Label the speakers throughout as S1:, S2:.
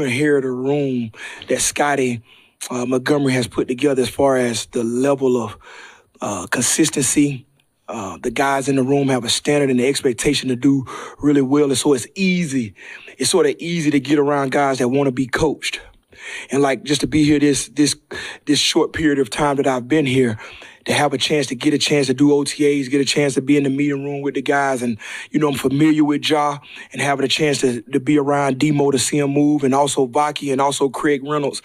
S1: Inherit a room that Scotty Montgomery has put together as far as the level of consistency. The guys in the room have a standard and the expectation to do really well, and so it's easy. It's sort of easy to get around guys that want to be coached. And like just to be here this short period of time that I've been here, to have a chance to do OTAs, get a chance to be in the meeting room with the guys. And, I'm familiar with Ja, and having a chance to be around Demo to see him move, and also Vaki and also Craig Reynolds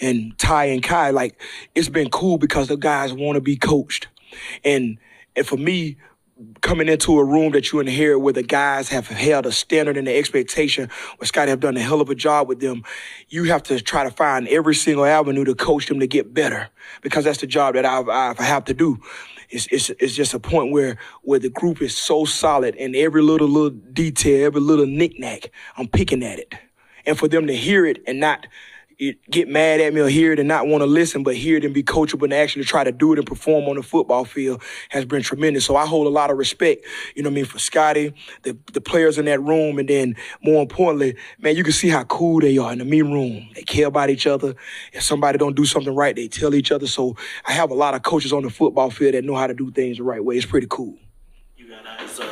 S1: and Ty and Kai. Like, it's been cool because the guys want to be coached. And for me, coming into a room that you inherit where the guys have held a standard and the expectation, where Scotty have done a hell of a job with them, you have to try to find every single avenue to coach them to get better, because that's the job that I have to do. It's just a point where the group is so solid, and every little detail, every little knick-knack, I'm picking at it. And for them to hear it and not get mad at me or hear it and not want to listen, but hear it and be coachable and actually try to do it and perform on the football field has been tremendous. So I hold a lot of respect, for Scotty, the players in that room, and then more importantly, man, you can see how cool they are in the meeting room. They care about each other. If somebody don't do something right, they tell each other. So I have a lot of coaches on the football field that know how to do things the right way. It's pretty cool.
S2: You got eyes on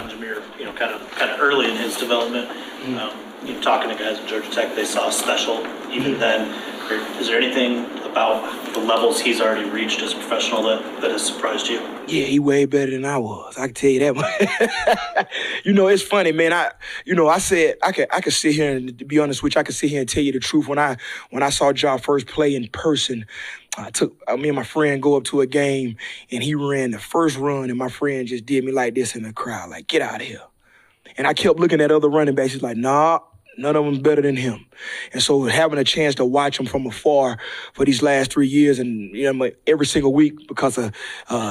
S2: Jahmyr, kind of early in his development. Talking to guys at Georgia Tech, they saw special even then. Is there anything about the levels he's already reached as a professional that has surprised you?
S1: Yeah, he way better than I was. I can tell you that much. It's funny, man. I said I could sit here and, to be honest with you, I could sit here and tell you the truth. When I saw Ja first play in person, me and my friend go up to a game, and he ran the first run, and my friend just did me like this in the crowd, like, get out of here. And I kept looking at other running backs. He's like, nah, none of them better than him. And so having a chance to watch him from afar for these last 3 years, and every single week because of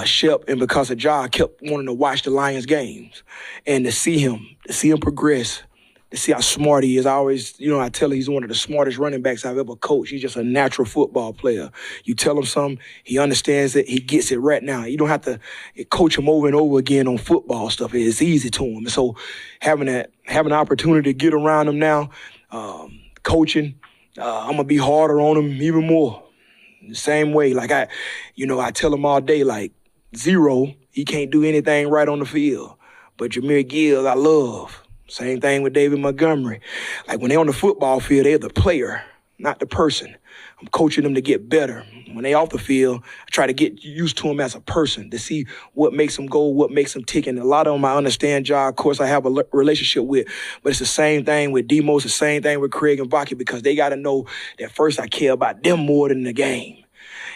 S1: Shep and because of Ja, I kept wanting to watch the Lions games and to see him progress, to see how smart he is. I always, I tell him he's one of the smartest running backs I've ever coached. He's just a natural football player. You tell him something, he understands it, he gets it right now. You don't have to coach him over and over again on football stuff. It's easy to him. And so having an opportunity to get around him now, coaching, I'm going to be harder on him even more. The same way, like I tell him all day, like, zero, he can't do anything right on the field. But Jahmyr Gibbs, I love. Same thing with David Montgomery. Like, when they're on the football field, they're the player, not the person. I'm coaching them to get better. When they off the field, I try to get used to them as a person, to see what makes them go, what makes them tick. And a lot of them I understand, Ja, of course, I have a relationship with. But it's the same thing with Demo, it's the same thing with Craig and Vaki, because they got to know that first I care about them more than the game.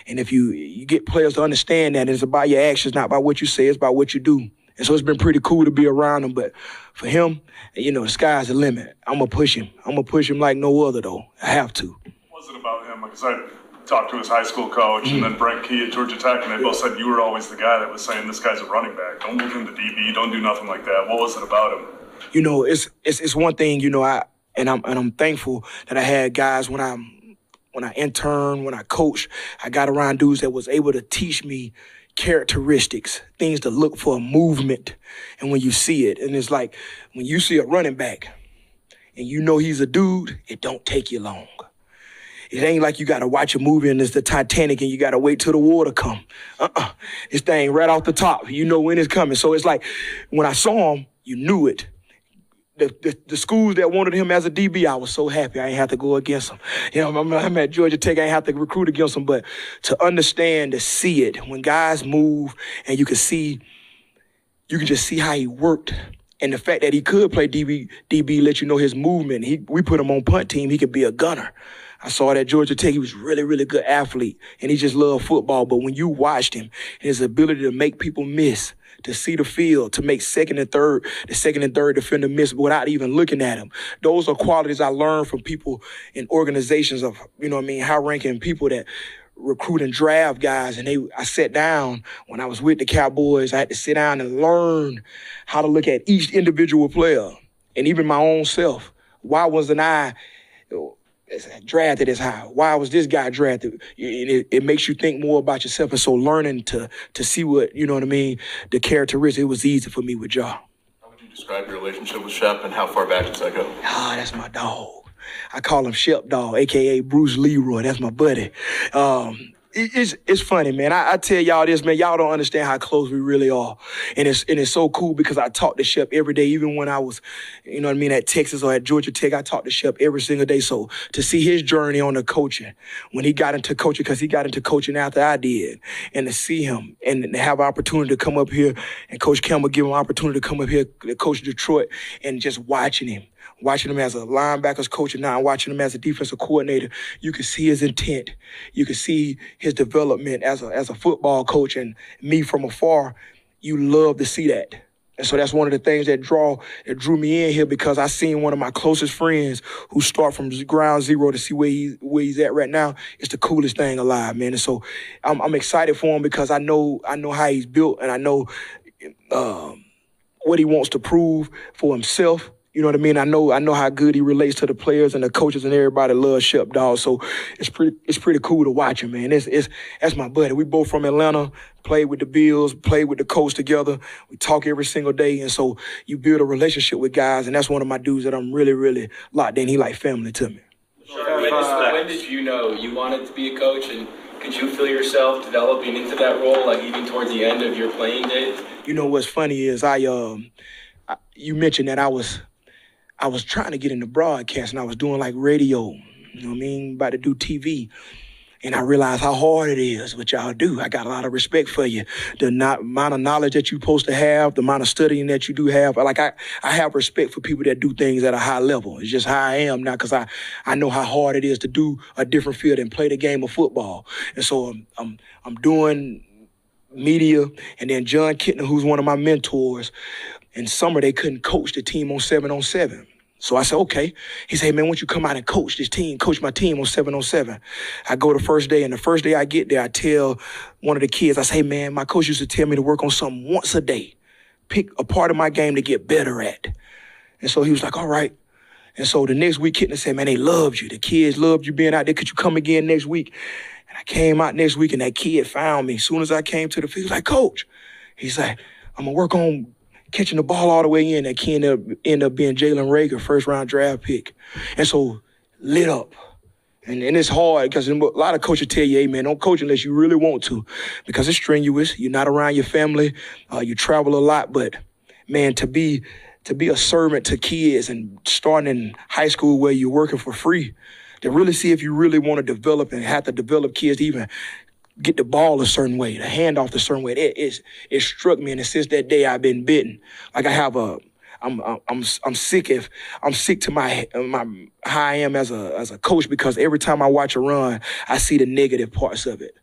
S1: And if you get players to understand that, it's about your actions, not about what you say, it's about what you do. And so it's been pretty cool to be around him. But for him, the sky's the limit. I'm going to push him. I'm going to push him like no other, though. I have to.
S3: What was it about him? Because I talked to his high school coach and then Brent Key at Georgia Tech, and they both said you were always the guy that was saying, this guy's a running back. Don't move him to DB. Don't do nothing like that. What was it about him?
S1: It's one thing, I'm thankful that I had guys when I interned, when I coached, I got around dudes that was able to teach me characteristics, things to look for, movement, and when you see it. And it's like, when you see a running back and he's a dude, it don't take you long. It ain't like you got to watch a movie and it's the Titanic and you got to wait till the water come. This thing right off the top, when it's coming. So it's like, when I saw him, you knew it. The schools that wanted him as a DB, I was so happy I ain't have to go against them. I'm at Georgia Tech, I ain't have to recruit against them. But to understand, to see it, when guys move and you can just see how he worked. And the fact that he could play DB let you know his movement. We put him on punt team, he could be a gunner. I saw it at Georgia Tech. He was really, really good athlete, and he just loved football. But when you watched him, his ability to make people miss, to see the field, to make the second and third defender miss without even looking at him. Those are qualities I learned from people in organizations of, high-ranking people that recruit and draft guys. And I sat down when I was with the Cowboys. I had to sit down and learn how to look at each individual player and even my own self. Why wasn't I drafted as high? Why was this guy drafted? It makes you think more about yourself. And so learning to see what, the characteristics, it was easy for me with Ja.
S4: How would you describe your relationship with Shep, and how far back does that go?
S1: That's my dog. I call him Shep Dog, a.k.a. Bruce Leroy. That's my buddy. It's funny, man. I tell y'all this, man. Y'all don't understand how close we really are. And it's so cool because I talk to Shep every day, even when I was, you know what I mean, at Texas or at Georgia Tech, I talk to Shep every single day. So to see his journey on the coaching, when he got into coaching, because he got into coaching after I did, and to see him and to have an opportunity to come up here and Coach Campbell give him an opportunity to come up here to coach Detroit and just watching him as a linebackers coach and now watching him as a defensive coordinator, you can see his intent. You can see his development as a football coach. And me from afar, you love to see that. And so that's one of the things that drew me in here because I seen one of my closest friends who start from ground zero to see where he's at right now. It's the coolest thing alive, man. And so I'm excited for him because I know how he's built and I know what he wants to prove for himself. You know what I mean? I know how good he relates to the players and the coaches and everybody loves Shep Dog. So it's pretty cool to watch him, man. That's my buddy. We both from Atlanta, played with the Bills, played with the Colts together. We talk every single day, and so you build a relationship with guys, and that's one of my dudes that I'm really, really locked in. He like family to me.
S4: When did you know you wanted to be a coach, and could you feel yourself developing into that role, like even towards the end of your playing days?
S1: You know what's funny is you mentioned that I was trying to get into broadcast and I was doing like radio, you know what I mean, about to do TV. And I realized how hard it is, what y'all do. I got a lot of respect for you. The amount of knowledge that you're supposed to have, the amount of studying that you do have. Like I have respect for people that do things at a high level. It's just how I am now because I know how hard it is to do a different field and play the game of football. And so I'm doing media, and then John Kittner, who's one of my mentors, in summer they couldn't coach the team on 7-on-7. So I said, okay. He said, hey, man, why don't you come out and coach my team on 7-on-7. I go the first day, and the first day I get there, I tell one of the kids, I say, hey, man, my coach used to tell me to work on something once a day. Pick a part of my game to get better at. And so he was like, all right. And so the next week, Kittner said, man, they loved you. The kids loved you being out there. Could you come again next week? And I came out next week, and that kid found me. As soon as I came to the field, he was like, Coach. He's like, I'm going to work on catching the ball all the way in. That kid ended up being Jalen Rager, first-round draft pick. And so lit up. And it's hard because a lot of coaches tell you, hey, man, don't coach unless you really want to because it's strenuous. You're not around your family. You travel a lot. But, man, to be a servant to kids and starting in high school where you're working for free, to really see if you really want to develop and have to develop kids to even get the ball a certain way, the handoff a certain way. It struck me, and since that day I've been bitten. Like I'm sick to my how I am as a coach because every time I watch a run, I see the negative parts of it.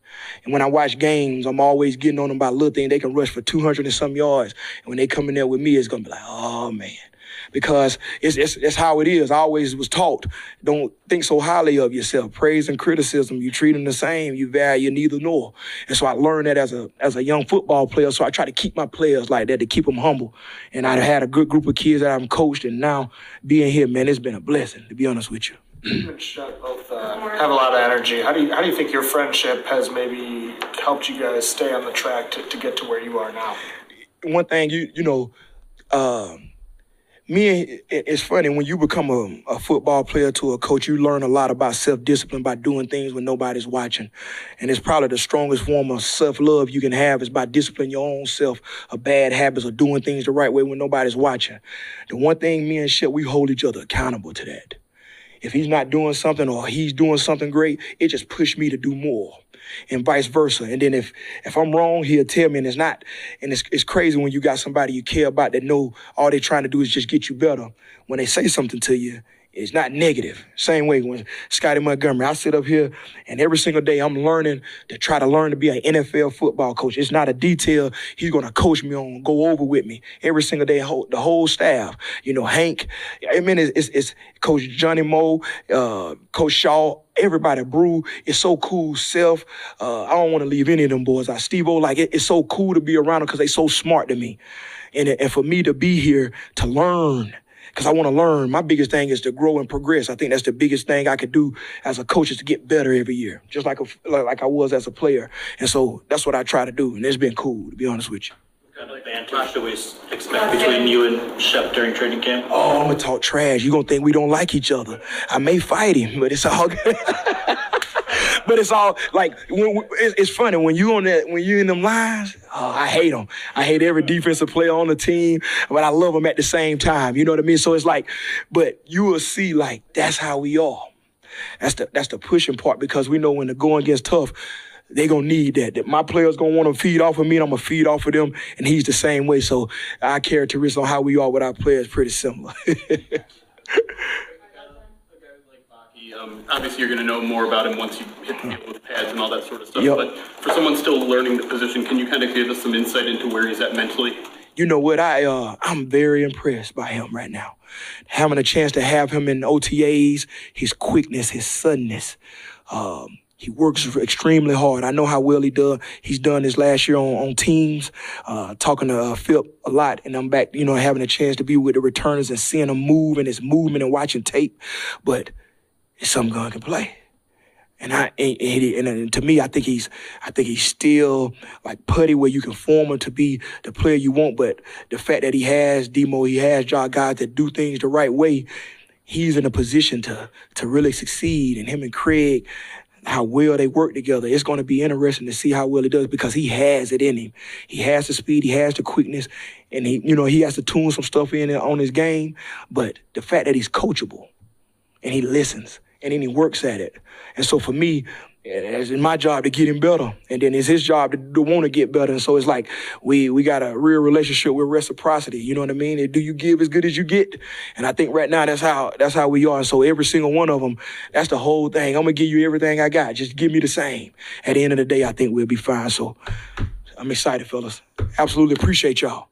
S1: And when I watch games, I'm always getting on them about little things. They can rush for 200 and some yards, and when they come in there with me, it's gonna be like, oh man. Because it's how it is. I always was taught, don't think so highly of yourself. Praise and criticism, you treat them the same. You value neither nor. And so I learned that as a young football player. So I try to keep my players like that, to keep them humble. And I had a good group of kids that I've coached. And now being here, man, it's been a blessing, to be honest with you.
S5: You and Shep both have a lot of energy. How do you think your friendship has maybe helped you guys stay on the track to get to where you are now?
S1: One thing, it's funny, when you become a football player to a coach, you learn a lot about self-discipline by doing things when nobody's watching. And it's probably the strongest form of self-love you can have is by disciplining your own self of bad habits or doing things the right way when nobody's watching. The one thing me and Shep, we hold each other accountable to that. If he's not doing something or he's doing something great, it just pushed me to do more. And vice versa. And then if I'm wrong, he'll tell me, and it's crazy when you got somebody you care about that know all they're trying to do is just get you better. When they say something to you, it's not negative. Same way when Scotty Montgomery, I sit up here and every single day I'm learning to be an NFL football coach. It's not a detail he's going to coach me on, go over with me. Every single day, the whole staff, Hank, it's Coach Johnny Moe, Coach Shaw, everybody, Brew. It's so cool. Self, I don't want to leave any of them boys out. Steve-O, it's so cool to be around them because they're so smart to me. And for me to be here to learn, because I want to learn. My biggest thing is to grow and progress. I think that's the biggest thing I could do as a coach is to get better every year, just like I was as a player. And so that's what I try to do, and it's been cool, to be honest with you.
S2: I'd like banter should we expect between you and Shep during training camp?
S1: Oh, I'm gonna talk trash. You gonna think we don't like each other. I may fight him, but it's all good. But it's all like it's funny when you in them lines. Oh, I hate them. I hate every defensive player on the team, but I love them at the same time. You know what I mean? So it's like, but you will see like that's how we are. That's the pushing part because we know when the going gets tough, they gonna need that. That my players gonna want to feed off of me, and I'm gonna feed off of them, and he's the same way. So our characteristics on how we are with our players pretty similar.
S6: Obviously, you're going to know more about him once you hit the field with pads and all that sort of stuff.
S1: Yep.
S6: But for someone still learning the position, can you kind of give us some insight into where he's at mentally?
S1: You know what? I'm very impressed by him right now. Having a chance to have him in OTAs, his quickness, his suddenness. He works extremely hard. I know how well he does. He's done this last year on teams, talking to Phil a lot, and I'm back, having a chance to be with the returners and seeing him move and his movement and watching tape. But it's something God can play. And to me, I think he's still like putty where you can form him to be the player you want. But the fact that he has Demo, he has guys that do things the right way, he's in a position to really succeed. And him and Craig, how well they work together, it's going to be interesting to see how well he does because he has it in him. He has the speed, he has the quickness, and he has to tune some stuff in on his game. But the fact that he's coachable and he listens, and then he works at it. And so for me, it's my job to get him better. And then it's his job to want to get better. And so it's like we got a real relationship with reciprocity. You know what I mean? And do you give as good as you get? And I think right now that's how we are. And so every single one of them, that's the whole thing. I'm going to give you everything I got. Just give me the same. At the end of the day, I think we'll be fine. So I'm excited, fellas. Absolutely appreciate y'all.